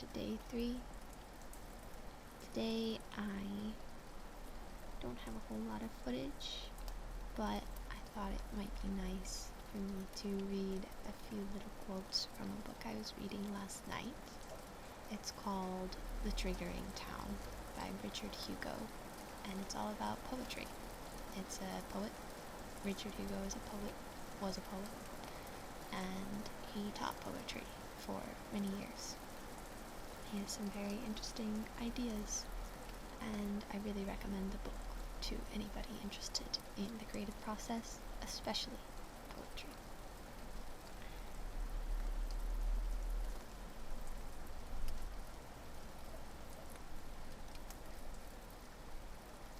to day 3. Today I don't have a whole lot of footage, but I thought it might be nice for me to read a few little quotes from a book I was reading last night. It's called The Triggering Town by Richard Hugo, and it's all about poetry. It's a poet. Richard Hugo was a poet, and he taught poetry for many years. He has some very interesting ideas, and I really recommend the book to anybody interested in the creative process, especially poetry.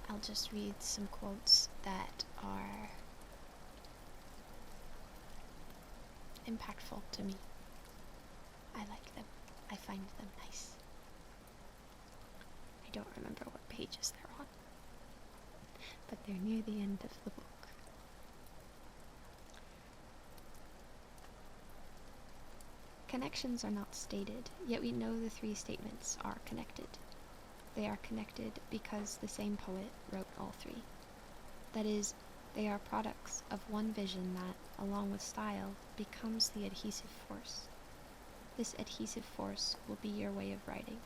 I'll just read some quotes that are impactful to me. I like them. I find them nice. I don't remember what pages they're on, but they're near the end of the book. Connections are not stated, yet we know the 3 statements are connected. They are connected because the same poet wrote all 3. That is, they are products of one vision that, along with style, becomes the adhesive force. This adhesive force will be your way of writing.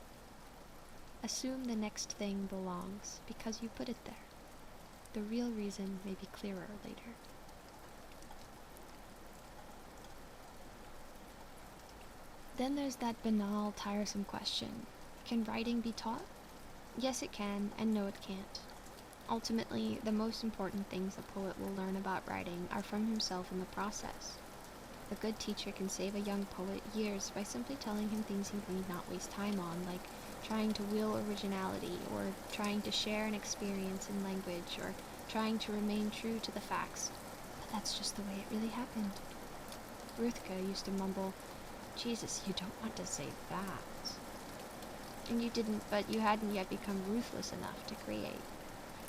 Assume the next thing belongs because you put it there. The real reason may be clearer later. Then there's that banal, tiresome question. Can writing be taught? Yes, it can, and no, it can't. Ultimately, the most important things a poet will learn about writing are from himself in the process. A good teacher can save a young poet years by simply telling him things he need not waste time on, like trying to will originality, or trying to share an experience in language, or trying to remain true to the facts. But that's just the way it really happened. Ruthka used to mumble, "Jesus, you don't want to say that." And you didn't, but you hadn't yet become ruthless enough to create.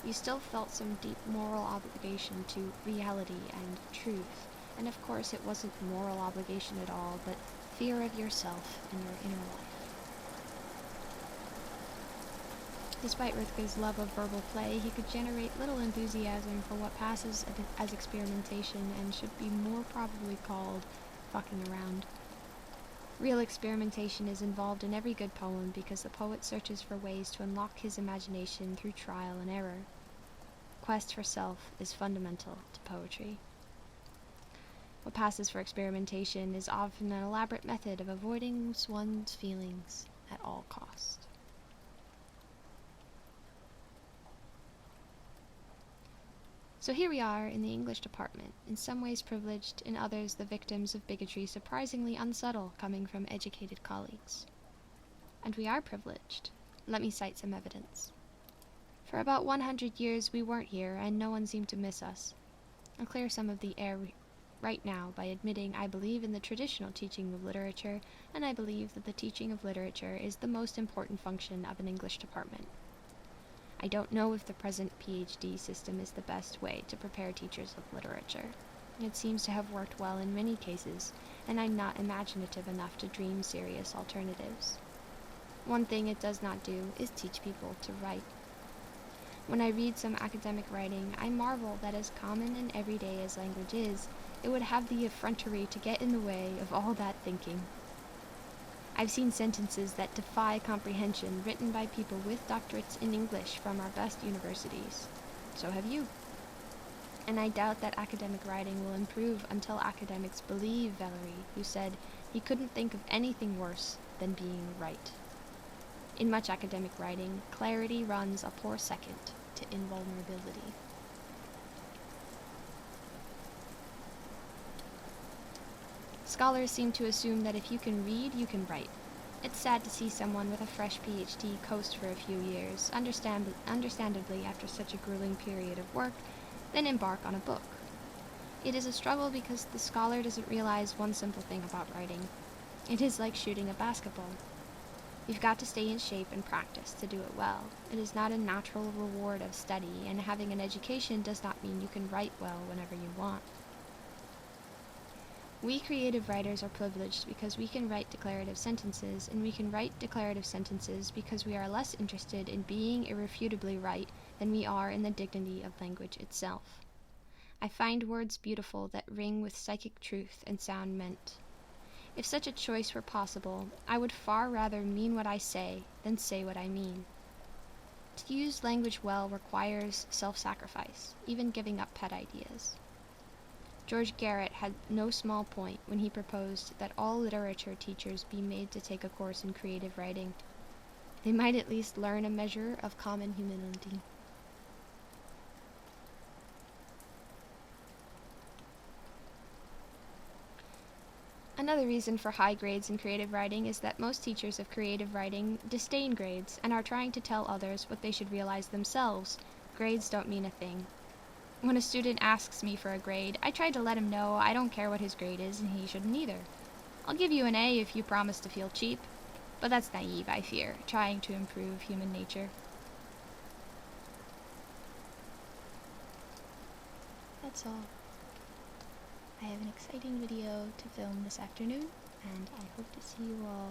You still felt some deep moral obligation to reality and truth, and of course it wasn't moral obligation at all, but fear of yourself and your inner life. Despite Ruthka's love of verbal play, he could generate little enthusiasm for what passes as experimentation and should be more probably called fucking around. Real experimentation is involved in every good poem because the poet searches for ways to unlock his imagination through trial and error. Quest for self is fundamental to poetry. What passes for experimentation is often an elaborate method of avoiding one's feelings at all cost. So here we are in the English department, in some ways privileged, in others the victims of bigotry surprisingly unsubtle coming from educated colleagues. And we are privileged. Let me cite some evidence. For about 100 years we weren't here, and no one seemed to miss us. I'll clear some of the air right now by admitting I believe in the traditional teaching of literature, and I believe that the teaching of literature is the most important function of an English department. I don't know if the present PhD system is the best way to prepare teachers of literature. It seems to have worked well in many cases, and I'm not imaginative enough to dream serious alternatives. One thing it does not do is teach people to write. When I read some academic writing, I marvel that as common and everyday as language is, it would have the effrontery to get in the way of all that thinking. I've seen sentences that defy comprehension written by people with doctorates in English from our best universities. So have you. And I doubt that academic writing will improve until academics believe Valery, who said he couldn't think of anything worse than being right. In much academic writing, clarity runs a poor second to invulnerability. Scholars seem to assume that if you can read, you can write. It's sad to see someone with a fresh PhD coast for a few years, understandably after such a grueling period of work, then embark on a book. It is a struggle because the scholar doesn't realize one simple thing about writing. It is like shooting a basketball. You've got to stay in shape and practice to do it well. It is not a natural reward of study, and having an education does not mean you can write well whenever you want. We creative writers are privileged because we can write declarative sentences, and we can write declarative sentences because we are less interested in being irrefutably right than we are in the dignity of language itself. I find words beautiful that ring with psychic truth and sound meant. If such a choice were possible, I would far rather mean what I say than say what I mean. To use language well requires self-sacrifice, even giving up pet ideas. George Garrett had no small point when he proposed that all literature teachers be made to take a course in creative writing. They might at least learn a measure of common humanity. Another reason for high grades in creative writing is that most teachers of creative writing disdain grades and are trying to tell others what they should realize themselves. Grades don't mean a thing. When a student asks me for a grade, I try to let him know I don't care what his grade is and he shouldn't either. I'll give you an A if you promise to feel cheap, but that's naive, I fear, trying to improve human nature. That's all. I have an exciting video to film this afternoon, and I hope to see you all